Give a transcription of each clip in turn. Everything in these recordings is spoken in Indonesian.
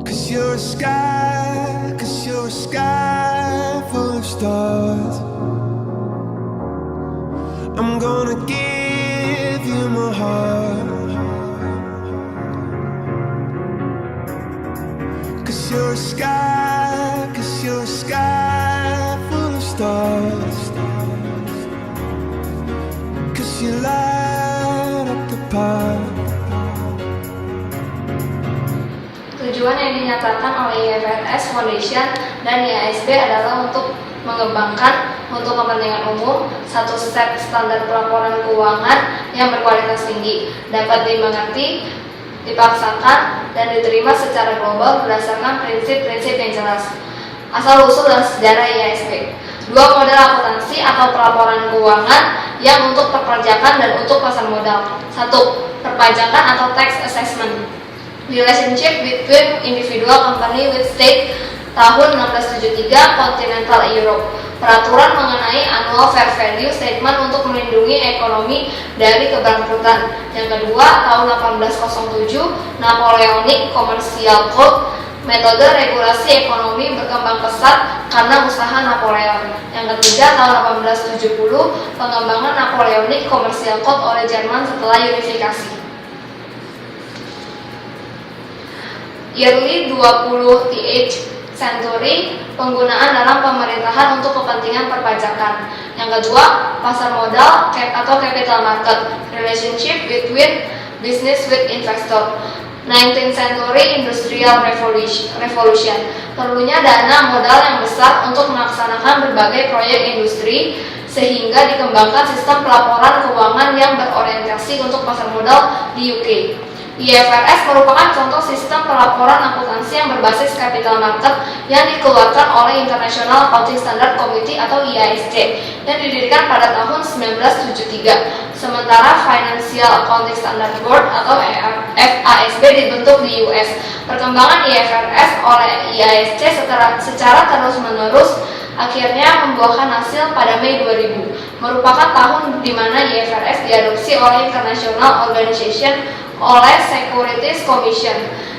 Cause you're a sky full of stars. I'm gonna give you my heart. Cause you're a sky full of stars. Cause you light up the path. Tujuan yang dinyatakan oleh IFRS Foundation dan IASB adalah untuk mengembangkan untuk kepentingan umum satu set standar pelaporan keuangan yang berkualitas tinggi, dapat dimengerti, dipaksakan, dan diterima secara global berdasarkan prinsip-prinsip yang jelas. Asal-usul dan sejarah IASB. Dua model akuntansi atau pelaporan keuangan yang untuk perpajakan dan untuk pasar modal. 1. Perpajakan atau tax assessment. Relationship between individual company with state tahun 1673 Continental Europe. Peraturan mengenai annual fair value statement untuk melindungi ekonomi dari kebangkrutan. Yang kedua, tahun 1807 Napoleonic Commercial Code. Metode regulasi ekonomi berkembang pesat karena usaha Napoleon. Yang ketiga, tahun 1870 pengembangan Napoleonic Commercial Code oleh Jerman setelah unifikasi. Early 20th century, penggunaan dalam pemerintahan untuk kepentingan perpajakan. Yang kedua, pasar modal atau capital market, relationship between business with investor. 19th century industrial revolution, perlunya dana modal yang besar untuk melaksanakan berbagai proyek industri sehingga dikembangkan sistem pelaporan keuangan yang berorientasi untuk pasar modal di UK. IFRS merupakan contoh sistem pelaporan akuntansi yang berbasis capital market yang dikeluarkan oleh International Accounting Standard Committee atau IASC dan didirikan pada tahun 1973. Sementara Financial Accounting Standard Board atau FASB dibentuk di US. Perkembangan IFRS oleh IASC secara terus-menerus akhirnya membuahkan hasil pada Mei 2000, merupakan tahun di mana IFRS diadopsi oleh International Organization oleh Securities Commission,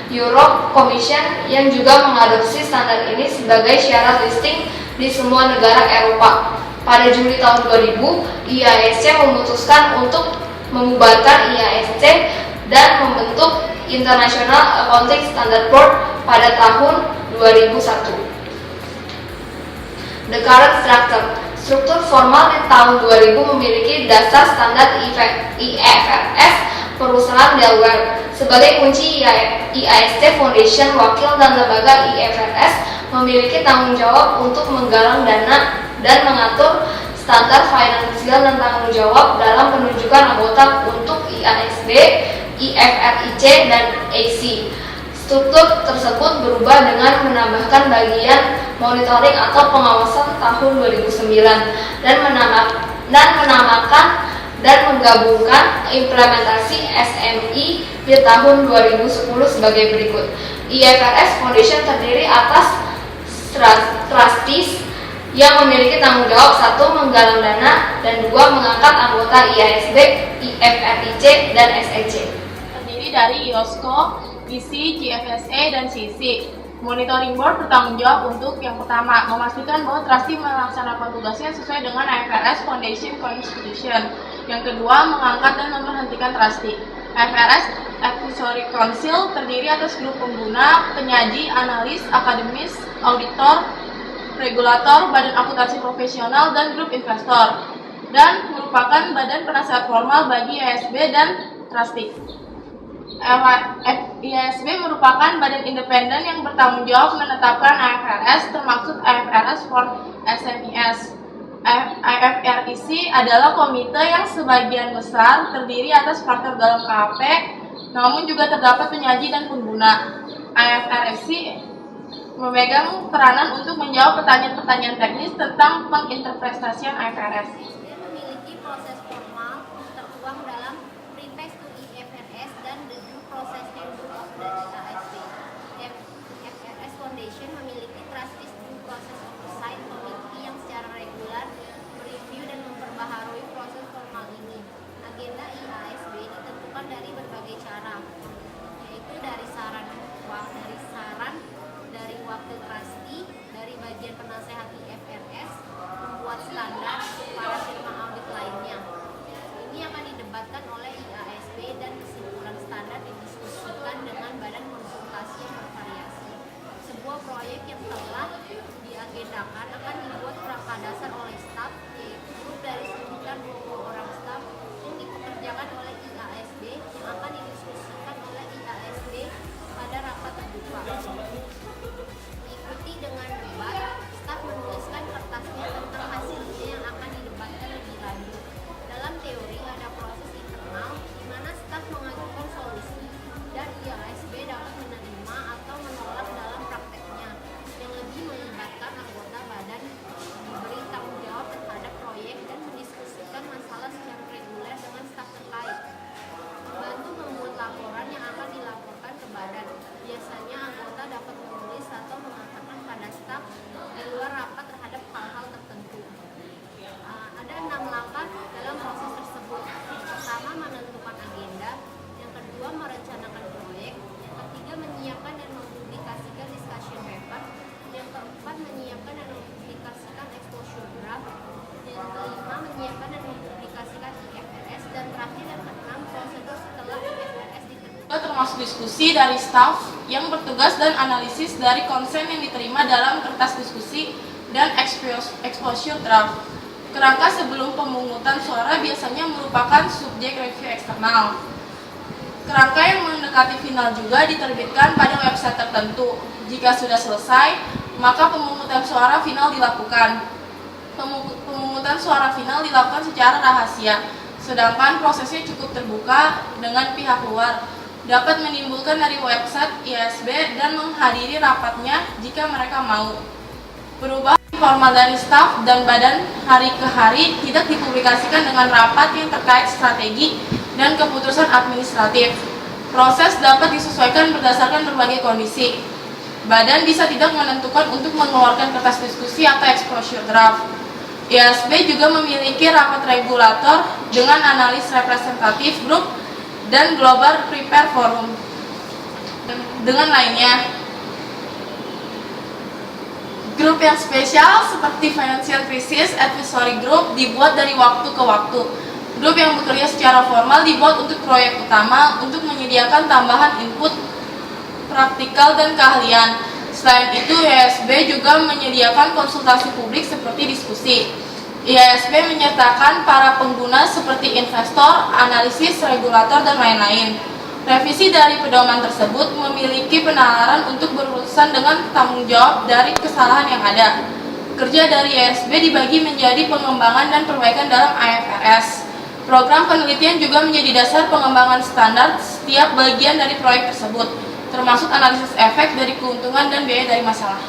Europe Commission yang juga mengadopsi standar ini sebagai syarat listing di semua negara Eropa. Pada Juli tahun 2000, IASC memutuskan untuk membubarkan IASC dan membentuk International Accounting Standard Board pada tahun 2001. The current structure. Struktur formal di tahun 2000 memiliki dasar standar IFRS perusahaan Delaware. Sebagai kunci, IASC Foundation, wakil dan lembaga IFRS memiliki tanggung jawab untuk menggalang dana dan mengatur standar finansial dan tanggung jawab dalam penunjukan anggota untuk IASB, IFRIC, dan AC. Struktur tersebut berubah dengan menambahkan bagian monitoring atau pengawasan tahun 2009 dan menamakan dan menggabungkan implementasi SMI di tahun 2010 sebagai berikut. IFRS Foundation terdiri atas trustees yang memiliki tanggung jawab 1. Menggalang dana dan 2. Mengangkat anggota IASB, IFRIC, dan SEC. Terdiri dari IOSCO, IC, GFSA, dan CC. Monitoring Board bertanggung jawab untuk yang pertama, memastikan bahwa trustee melaksanakan tugasnya sesuai dengan IFRS Foundation Constitution. Yang kedua, mengangkat dan memberhentikan trustee. IFRS Advisory Council terdiri atas grup pengguna, penyaji, analis, akademis, auditor, regulator, badan akuntansi profesional, dan grup investor, dan merupakan badan penasehat formal bagi IASB dan trustee. IASB merupakan badan independen yang bertanggung jawab menetapkan IFRS, termasuk IFRS for SMEs. IFRIC adalah komite yang sebagian besar terdiri atas partner dalam KAP, namun juga terdapat penyaji dan pengguna. IFRIC memegang peranan untuk menjawab pertanyaan-pertanyaan teknis tentang penginterpretasian IFRS. Memiliki proses formal tertuang dalam Preface to IFRS dan the Due Process Handbook of the IASB. IFRS Foundation memiliki Trustees Due Process Oversight Committee yang secara regular mereview dan memperbaharui proses formal ini. Agenda IASB ditentukan dari berbagai cara, yaitu dari saran termasuk diskusi dari staf yang bertugas dan analisis dari konsen yang diterima dalam kertas diskusi dan exposure draft. Kerangka sebelum pemungutan suara biasanya merupakan subjek review eksternal. Kerangka yang mendekati final juga diterbitkan pada website tertentu. Jika sudah selesai, maka pemungutan suara final dilakukan. Pemungutan suara final dilakukan secara rahasia, sedangkan prosesnya cukup terbuka dengan pihak luar. Dapat menimbulkan dari website IASB dan menghadiri rapatnya jika mereka mau. Perubahan formal dari staf dan badan hari ke hari tidak dipublikasikan dengan rapat yang terkait strategi dan keputusan administratif. Proses dapat disesuaikan berdasarkan berbagai kondisi. Badan bisa tidak menentukan untuk mengeluarkan kertas diskusi atau exposure draft. IASB juga memiliki rapat regulator dengan analis representatif grup dan global prepare forum dengan lainnya. Grup yang spesial seperti Financial Crisis Advisory Group dibuat dari waktu ke waktu. Grup yang bekerja secara formal dibuat untuk proyek utama untuk menyediakan tambahan input praktikal dan keahlian. Selain itu, IASB juga menyediakan konsultasi publik seperti diskusi. IASB menyertakan para pengguna seperti investor, analisis, regulator, dan lain-lain. Revisi dari pedoman tersebut memiliki penalaran untuk berurusan dengan tanggung jawab dari kesalahan yang ada. Kerja dari IASB dibagi menjadi pengembangan dan perbaikan dalam IFRS. Program penelitian juga menjadi dasar pengembangan standar setiap bagian dari proyek tersebut, termasuk analisis efek dari keuntungan dan biaya dari masalah.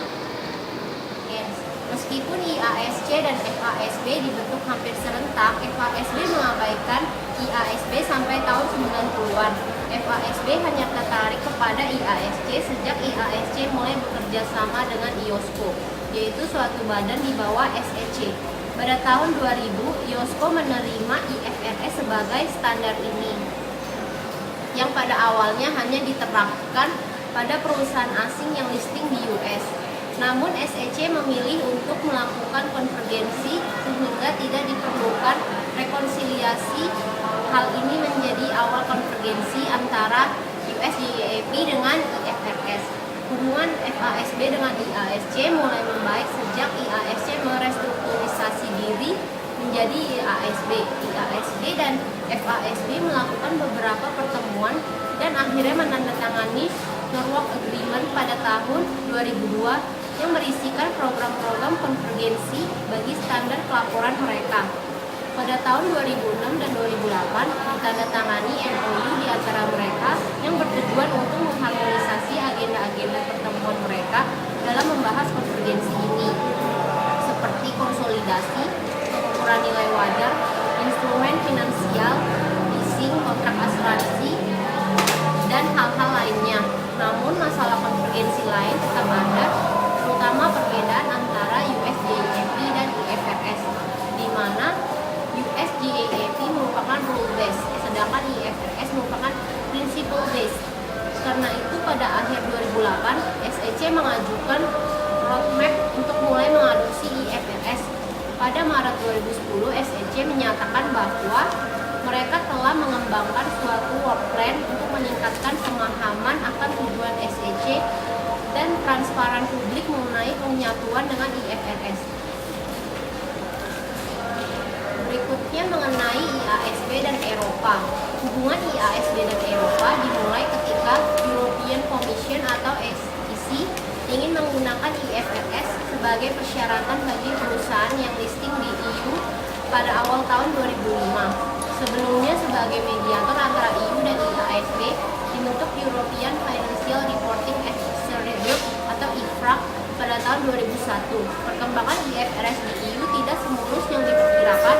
Meskipun IASC dan FASB dibentuk hampir serentak, FASB mengabaikan IASB sampai tahun 90-an. FASB hanya tertarik kepada IASC sejak IASC mulai bekerja sama dengan IOSCO, yaitu suatu badan di bawah SEC. Pada tahun 2000, IOSCO menerima IFRS sebagai standar ini, yang pada awalnya hanya diterapkan pada perusahaan asing yang listing di US. Namun SEC memilih untuk melakukan konvergensi sehingga tidak diperlukan rekonsiliasi. Hal ini menjadi awal konvergensi antara US GAAP dengan IFRS. Hubungan FASB dengan IASC mulai membaik sejak IASC merestrukturisasi diri menjadi IASB. IASB dan FASB melakukan beberapa pertemuan dan akhirnya menandatangani Norwalk Agreement pada tahun 2002 yang berisikan program-program konvergensi bagi standar pelaporan mereka. Pada tahun 2006 dan 2008 ditandatangani MOU di antara mereka yang bertujuan untuk mengharmonisasi agenda-agenda pertemuan mereka dalam membahas konvergensi ini, seperti konsolidasi, pengukuran nilai wajar, instrumen finansial, leasing, kontrak asuransi, dan hal-hal lainnya. Namun masalah konvergensi lain tetap ada, terutama perbedaan antara US GAAP dan IFRS, di mana US GAAP merupakan rule based, sedangkan IFRS merupakan principle based. Karena itu pada akhir 2008, SEC mengajukan roadmap untuk mulai mengadopsi IFRS. Pada Maret 2010, SEC menyatakan bahwa mereka telah mengembangkan suatu work plan untuk meningkatkan pemahaman akan tujuan SEC dan transparan publik mengenai penyatuan dengan IFRS. Berikutnya mengenai IASB dan Eropa. Hubungan IASB dan Eropa dimulai ketika European Commission atau SEC ingin menggunakan IFRS sebagai persyaratan bagi perusahaan yang listing di EU pada awal tahun 2005. Sebelumnya sebagai mediator antara EU dan IASB dibentuk European Financial Reporting Advisory Group atau IFRAG pada tahun 2001. Perkembangan IFRS di EU tidak semulus yang diperkirakan,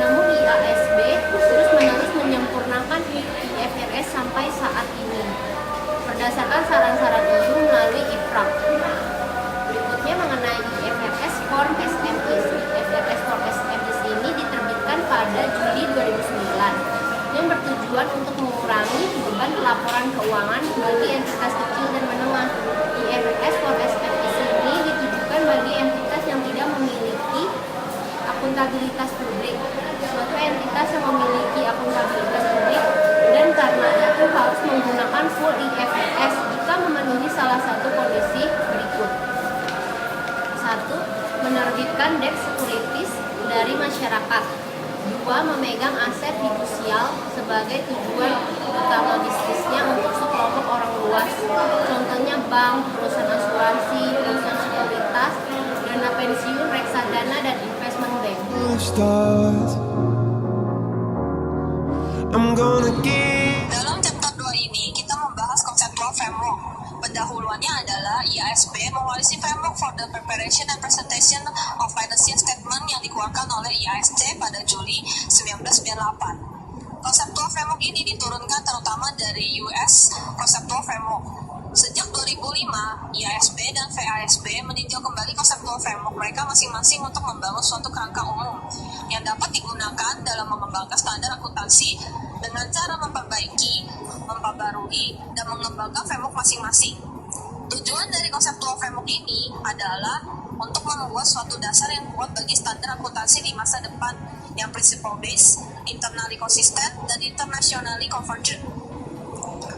namun IASB terus-menerus menyempurnakan IFRS sampai saat ini berdasarkan saran-saran EU melalui IFRAG. Berikutnya mengenai IFRS Form SMIs. IFRS Form SMIs ini diterbitkan pada Juli 2009 yang bertujuan untuk mengurangi beban pelaporan keuangan bagi entitas kecil dan menengah. IFRS Form SMIs ini ditujukan bagi entitas yang tidak memiliki akuntabilitas publik. Suatu entitas yang memiliki akuntabilitas publik dan karena itu harus menggunakan full salah satu kondisi berikut. 1. Menerbitkan debt securities dari masyarakat. 2. Memegang aset fidusial sebagai tujuan utama bisnisnya untuk sekelompok orang luas. Contohnya bank, perusahaan asuransi, perusahaan sekuritas, dana pensiun, reksadana, dan investment bank. Stars. I'm gonna give. Dalam chapter 2 ini, kita membahas conceptual framework. Pendahuluannya adalah IASB mewarisi framework for the preparation and presentation of financial statement yang dikeluarkan oleh IASC pada Juli 1998. Conceptual framework ini diturunkan terutama dari US Conceptual Framework. Sejak 2005, IASB dan VASB meninjau kembali conceptual framework mereka masing-masing untuk membangun suatu kerangka umum yang dapat digunakan dalam mengembangkan standar akuntansi dengan cara memperbaiki, memperbarui, dan mengembangkan framework masing-masing. Tujuan dari conceptual framework ini adalah untuk membuat suatu dasar yang kuat bagi standar akuntansi di masa depan yang principle based, internally consistent, dan internationally convergent.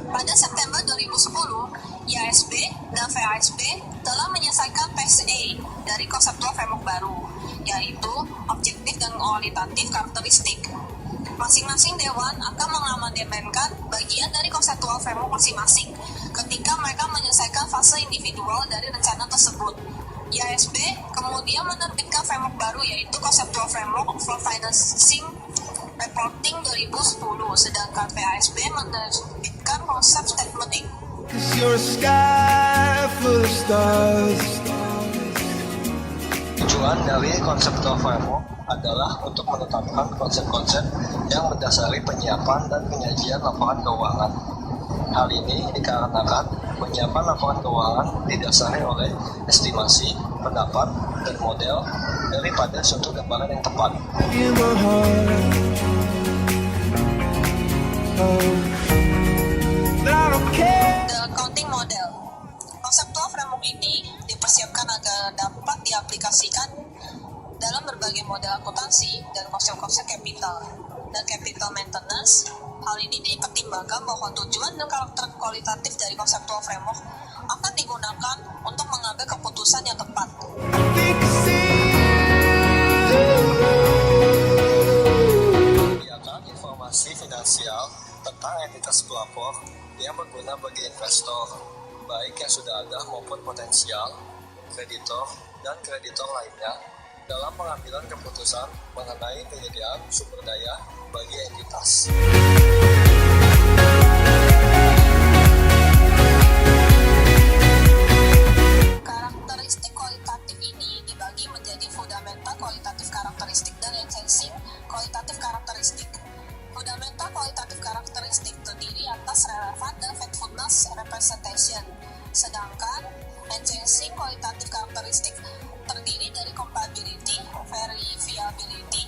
Pada September 2010, IASB dan VASB telah menyelesaikan phase A dari conceptual framework baru, yaitu objektif dan kualitatif karakteristik. Masing-masing dewan akan mengamandemenkan bagian dari conceptual framework masing-masing ketika mereka menyelesaikan fase individual dari rencana tersebut. IASB kemudian menerbitkan framework baru, yaitu conceptual framework for financing reporting 2010, sedangkan VASB menerbitkan concept statement. 'Cause you're a sky full of stars. Tujuan dari conceptual framework adalah untuk menetapkan konsep-konsep yang mendasari penyiapan dan penyajian laporan keuangan. Hal ini dikarenakan penyiapan laporan keuangan didasari oleh estimasi, pendapat, dan model daripada suatu gambaran yang tepat. In my heart. Oh, I don't care. The accounting model. Conceptual framework ini dipersiapkan agar dapat diaplikasikan dalam berbagai model akuntansi dan konsep-konsep capital dan capital maintenance. Hal ini dipertimbangkan bahwa tujuan dan karakter kualitatif dari conceptual framework akan digunakan untuk mengambil keputusan yang tepat. Think I see Menyediakan informasi finansial tentang entitas pelapor yang berguna bagi investor, baik yang sudah ada maupun potensial, kreditor, dan kreditor lainnya, dalam pengambilan keputusan mengenai penyediaan sumber daya bagi entitas. Karakteristik kualitatif ini dibagi menjadi fundamental kualitatif karakteristik dan enhancing kualitatif karakteristik. Fundamental kualitatif karakteristik terdiri atas relevant dan faithfulness representation, sedangkan enhancing kualitatif karakteristik terdiri dari compatibility, verifiability,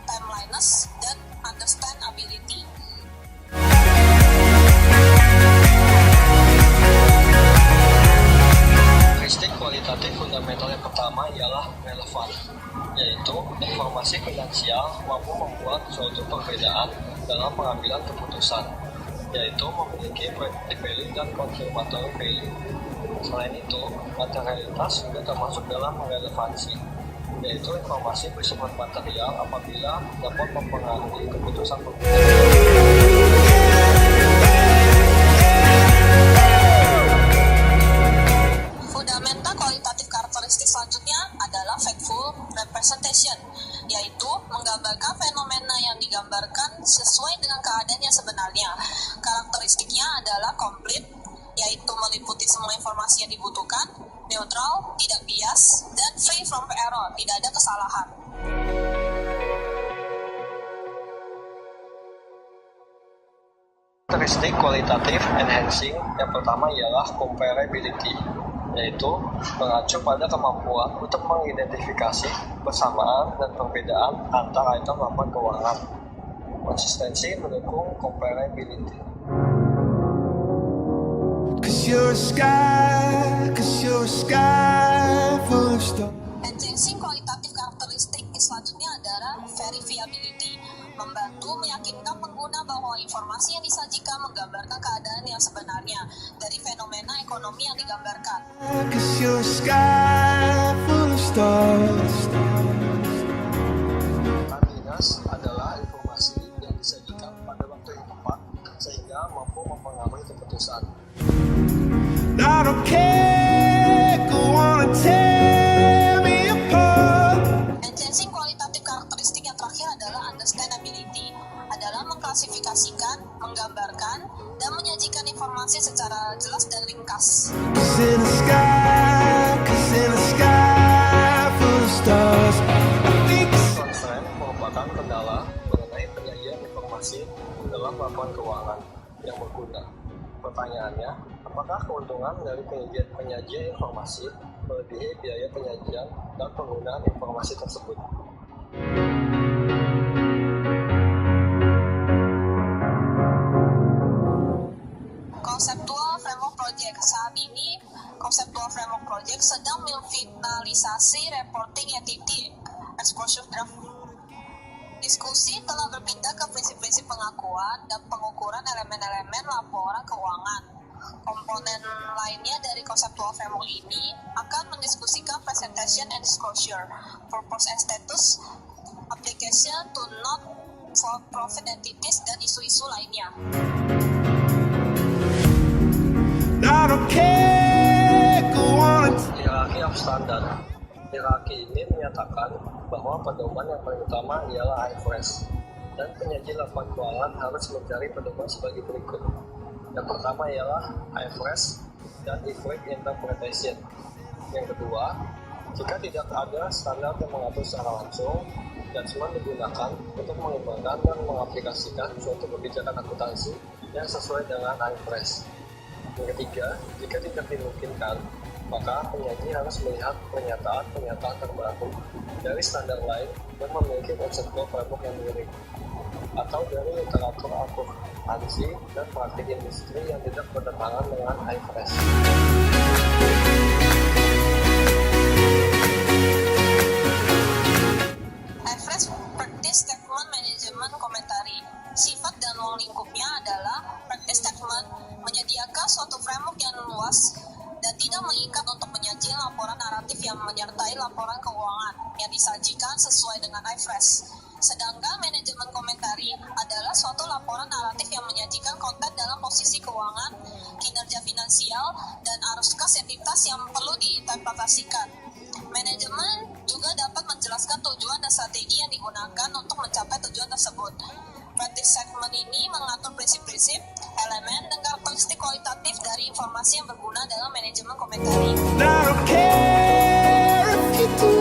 timeliness, dan understandability. Karakteristik kualitatif fundamental yang pertama ialah relevan, yaitu informasi finansial mampu membuat suatu perbedaan dalam pengambilan keputusan, yaitu memiliki predictive value dan confirmatory value. Selain itu, materialitas juga termasuk dalam relevansi, yaitu informasi bersifat material apabila dapat mempengaruhi keputusan pengguna. Fundamental kualitatif karakteristik selanjutnya adalah factful representation, yaitu menggambarkan fenomena yang digambarkan sesuai dengan keadaan yang sebenarnya. Karakteristiknya adalah complete, yaitu meliputi semua informasi yang dibutuhkan, neutral, tidak bias, dan free from error, tidak ada kesalahan. Karakteristik kualitatif enhancing yang pertama ialah comparability, yaitu mengacu pada kemampuan untuk mengidentifikasi persamaan dan perbedaan antara item laporan keuangan. Konsistensi mendukung comparability. 'Cause you're a sky full of stars. Enhancing kualitatif karakteristik selanjutnya adalah verifiability, membantu meyakinkan pengguna bahwa informasi yang disajikan menggambarkan keadaan yang sebenarnya dari fenomena ekonomi ekonomi yang digambarkan. Cause you're a sky full of stars. Happiness adalah informasi yang disajikan pada waktu yang tepat sehingga mampu mempengaruhi keputusan. I don't care, go on and tear me apart. Enhancing kualitatif karakteristik yang terakhir adalah understandability, adalah mengklasifikasikan, menggambarkan, dan menyajikan informasi secara jelas dan ringkas. Cause in the sky full of stars. I think Constraint merupakan kendala mengenai penyajian informasi dalam laporan keuangan yang berguna. Pertanyaannya, apakah keuntungan dari penyajian informasi melebihi biaya penyajian dan penggunaan informasi tersebut? Conceptual Framework Project. Saat ini, Conceptual Framework Project sedang memfinalisasi reporting entity exposure draft. Diskusi telah berpindah ke prinsip-prinsip pengakuan dan pengukuran elemen-elemen laporan keuangan. Komponen lainnya dari Conceptual Framework ini akan mendiskusikan presentation and disclosure, purpose and status, application to not-for-profit entities, dan isu-isu lainnya. I don't care, go on and Hierarki of standard. Hierarki ini menyatakan bahwa pedoman yang paling utama ialah IFRS, dan penyaji laporan keuangan harus mencari pedoman sebagai berikut. Yang pertama ialah IFRS dan Iframe Interpretation. Yang kedua, jika tidak ada standar yang mengatur secara langsung, judgement digunakan untuk mengembangkan dan mengaplikasikan suatu kebijakan akuntansi yang sesuai dengan IFRS. Yang ketiga, jika tidak dimungkinkan, maka penyaji harus melihat pernyataan-pernyataan terbaru dari standar lain yang memiliki conceptual framework yang mirip, atau dari literatur akuntansi dan praktik industri yang tidak bertentangan dengan IFRS. IFRS Practice Statement Management Commentary. Sifat dan ruang lingkupnya adalah practice statement menyediakan suatu framework yang luas dan tidak mengikat untuk menyajikan laporan naratif yang menyertai laporan keuangan yang disajikan sesuai dengan IFRS. Sedangkan manajemen komentari adalah suatu laporan naratif yang menyajikan konten dalam posisi keuangan, kinerja finansial, dan arus kas entitas yang perlu diinterpretasikan. Manajemen juga dapat menjelaskan tujuan dan strategi yang digunakan untuk mencapai tujuan tersebut. Practice segment ini mengatur prinsip-prinsip, elemen, dan karakteristik kualitatif dari informasi yang berguna dalam manajemen komentari. I don't care if you do.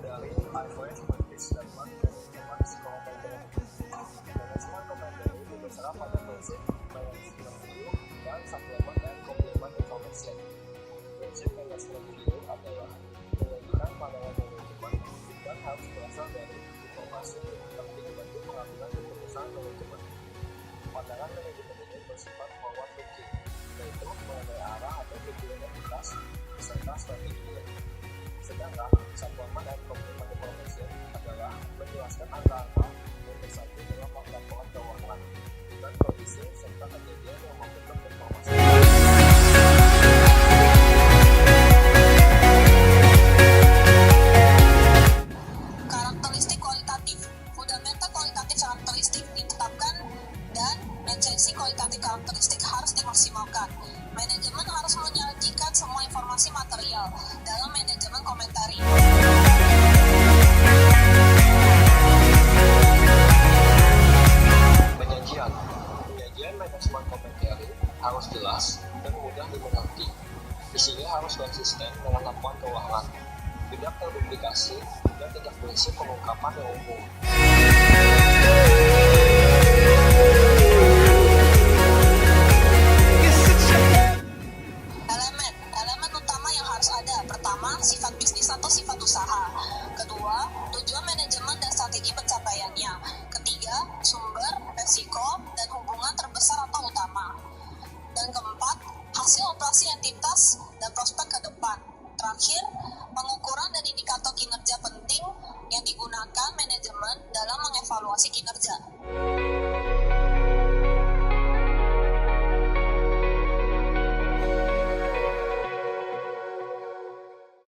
Dari IFRS Practice Statement Management Commentary. Manajemen komentari berdasarkan pada prinsip management view dan supplement and complement information. Prinsip management view adalah menyajikan pandangan manajemen dan harus berasal dari informasi yang penting bagi pengambilan keputusan manajemen. Pandangan manajemen ini bersifat forward looking, yaitu mengenai arah atau tujuan entitas beserta strateginya. Sedangkan supplement and complement information adalah menjelaskan angka-angka yang tersaji dalam laporan keuangan dan kondisi serta kejadian yang membentuk informasi. Karakteristik kualitatif. Fundamental kualitatif karakteristik ditetapkan dan enhancing kualitatif karakteristik harus dimaksimalkan. Manajemen harus menyajikan semua informasi material dalam manajemen komentari. Penyajian manajemen komentari harus jelas dan mudah dimengerti. Isinya harus konsisten dengan laporan keuangan, tidak terduplikasi, dan tidak berisi pengungkapan yang umum. Elemen utama yang harus ada. Pertama, sifat bisnis atau sifat usaha. Kedua, tujuan manajemen dan strategi pencapaiannya. Ketiga, sumber, resiko, dan hubungan terbesar atau utama. Dan keempat, hasil operasi entitas dan prospek ke depan. Terakhir, pengukuran dan indikator kinerja penting yang digunakan manajemen dalam mengevaluasi kinerja.